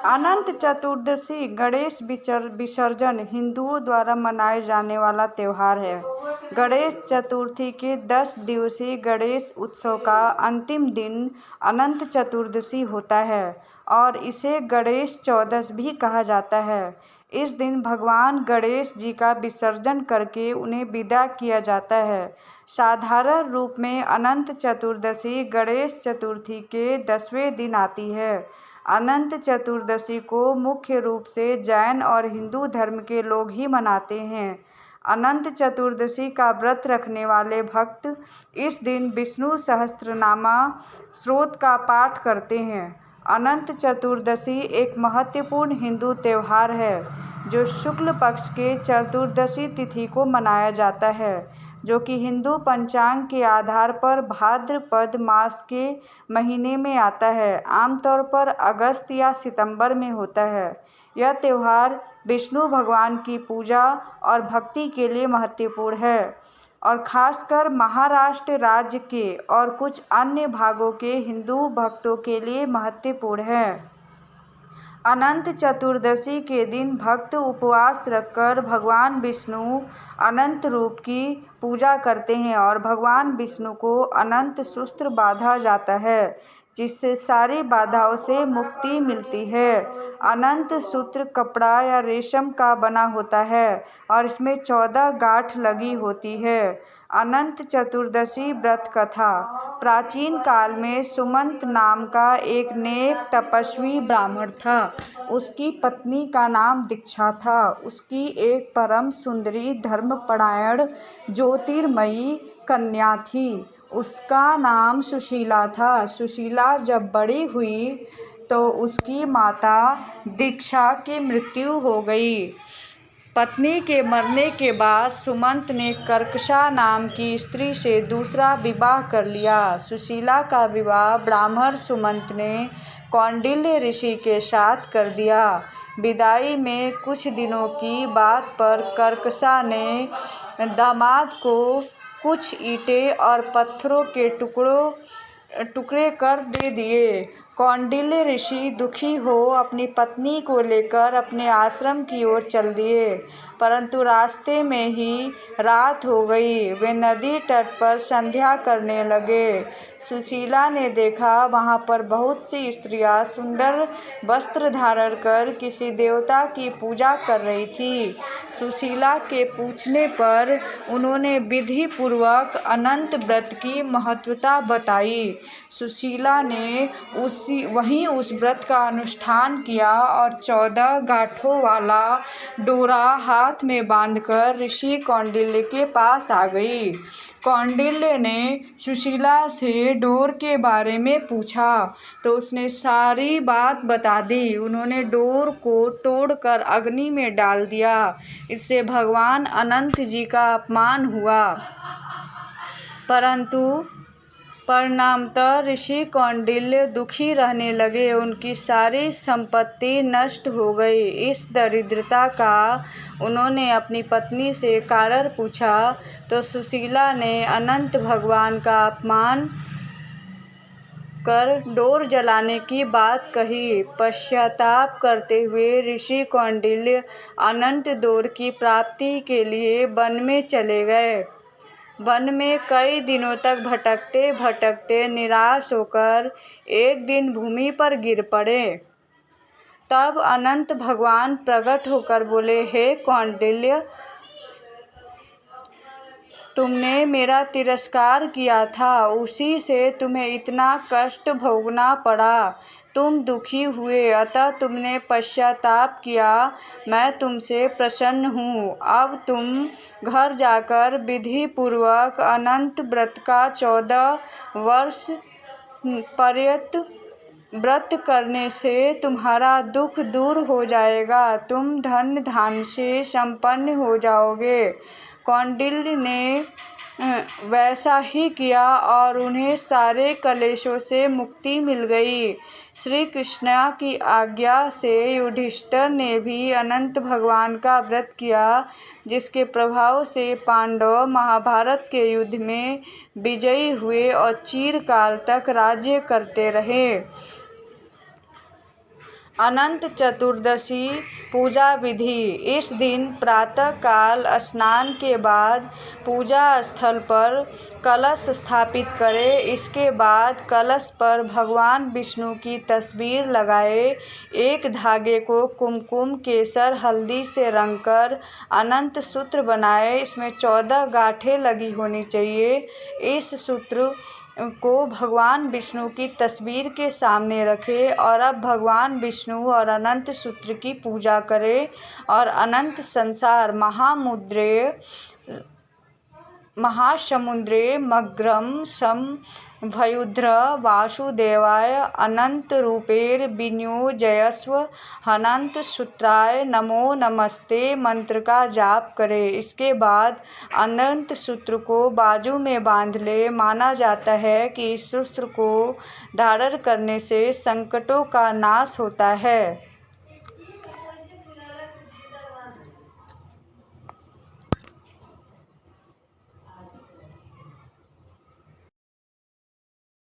अनंत चतुर्दशी गणेश विसर्जन हिंदुओं द्वारा मनाए जाने वाला त्यौहार है। गणेश चतुर्थी के 10 दिवसीय गणेश उत्सव का अंतिम दिन अनंत चतुर्दशी होता है और इसे गणेश चौदस भी कहा जाता है। इस दिन भगवान गणेश जी का विसर्जन करके उन्हें विदा किया जाता है। साधारण रूप में अनंत चतुर्दशी गणेश चतुर्थी के 10वें दिन आती है। अनंत चतुर्दशी को मुख्य रूप से जैन और हिंदू धर्म के लोग ही मनाते हैं। अनंत चतुर्दशी का व्रत रखने वाले भक्त इस दिन विष्णु सहस्त्रनामा स्तोत्र का पाठ करते हैं। अनंत चतुर्दशी एक महत्वपूर्ण हिंदू त्यौहार है जो शुक्ल पक्ष के चतुर्दशी तिथि को मनाया जाता है, जो कि हिंदू पंचांग के आधार पर भाद्रपद मास के महीने में आता है। आमतौर पर अगस्त या सितंबर में होता है। यह त्यौहार विष्णु भगवान की पूजा और भक्ति के लिए महत्वपूर्ण है और खासकर महाराष्ट्र राज्य के और कुछ अन्य भागों के हिंदू भक्तों के लिए महत्वपूर्ण है। अनंत चतुर्दशी के दिन भक्त उपवास रखकर भगवान विष्णु अनंत रूप की पूजा करते हैं और भगवान विष्णु को अनंत शस्त्र बांधा जाता है, जिससे सारी बाधाओं से मुक्ति मिलती है। अनंत सूत्र कपड़ा या रेशम का बना होता है और इसमें 14 गांठ लगी होती है। अनंत चतुर्दशी व्रत कथा। प्राचीन काल में सुमंत नाम का एक नेक तपस्वी ब्राह्मण था। उसकी पत्नी का नाम दीक्षा था। उसकी एक परम सुंदरी धर्मपरायण ज्योतिर्मयी कन्या थी। उसका नाम सुशीला था। सुशीला जब बड़ी हुई तो उसकी माता दीक्षा की मृत्यु हो गई। पत्नी के मरने के बाद सुमंत ने कर्कशा नाम की स्त्री से दूसरा विवाह कर लिया। सुशीला का विवाह ब्राह्मण सुमंत ने कौंडिल्य ऋषि के साथ कर दिया। विदाई में कुछ दिनों की बात पर कर्कशा ने दामाद को कुछ ईंटें और पत्थरों के टुकड़े कर दे दिए। कौंडिल्य ऋषि दुखी हो अपनी पत्नी को लेकर अपने आश्रम की ओर चल दिए, परंतु रास्ते में ही रात हो गई। वे नदी तट पर संध्या करने लगे। सुशीला ने देखा वहां पर बहुत सी स्त्रियां सुंदर वस्त्र धारण कर किसी देवता की पूजा कर रही थी। सुशीला के पूछने पर उन्होंने विधि पूर्वक अनंत व्रत की महत्वता बताई। सुशीला ने वहीं उस व्रत का अनुष्ठान किया और 14 गांठों वाला डोरा हाथ में बांधकर ऋषि कौंडिल्य के पास आ गई। कौंडिल्य ने सुशीला से डोर के बारे में पूछा तो उसने सारी बात बता दी। उन्होंने डोर को तोड़कर अग्नि में डाल दिया। इससे भगवान अनंत जी का अपमान हुआ, परंतु परिणामतः ऋषि कौंडिल्य दुखी रहने लगे। उनकी सारी संपत्ति नष्ट हो गई। इस दरिद्रता का उन्होंने अपनी पत्नी से कारण पूछा तो सुशीला ने अनंत भगवान का अपमान कर डोर जलाने की बात कही। पश्चाताप करते हुए ऋषि कौंडिल्य अनंत डोर की प्राप्ति के लिए वन में चले गए। वन में कई दिनों तक भटकते भटकते निराश होकर एक दिन भूमि पर गिर पड़े। तब अनंत भगवान प्रकट होकर बोले, हे कौंडिल्य, तुमने मेरा तिरस्कार किया था, उसी से तुम्हें इतना कष्ट भोगना पड़ा। तुम दुखी हुए, अतः तुमने पश्चाताप किया। मैं तुमसे प्रसन्न हूँ। अब तुम घर जाकर विधि पूर्वक अनंत व्रत का 14 वर्ष पर्यंत व्रत करने से तुम्हारा दुख दूर हो जाएगा। तुम धन धान्य से संपन्न हो जाओगे। कौंडिल्य ने वैसा ही किया और उन्हें सारे कलेशों से मुक्ति मिल गई। श्री कृष्ण की आज्ञा से युधिष्ठिर ने भी अनंत भगवान का व्रत किया, जिसके प्रभाव से पांडव महाभारत के युद्ध में विजयी हुए और चिरकाल तक राज्य करते रहे। अनंत चतुर्दशी पूजा विधि। इस दिन प्रातः काल स्नान के बाद पूजा स्थल पर कलश स्थापित करें। इसके बाद कलश पर भगवान विष्णु की तस्वीर लगाएं। एक धागे को कुमकुम, केसर, हल्दी से रंगकर अनंत सूत्र बनाएं। इसमें 14 गांठें लगी होनी चाहिए। इस सूत्र को भगवान विष्णु की तस्वीर के सामने रखें और अब भगवान विष्णु और अनंत सूत्र की पूजा करें और अनंत संसार महासमुद्रे मग्रम भयुद्र वासुदेवाय अनंत रूपेर विनियोजयस्व अनंत सूत्राय नमो नमस्ते मंत्र का जाप करें। इसके बाद अनंत सूत्र को बाजू में बांध ले। माना जाता है कि इस सूत्र को धारण करने से संकटों का नाश होता है।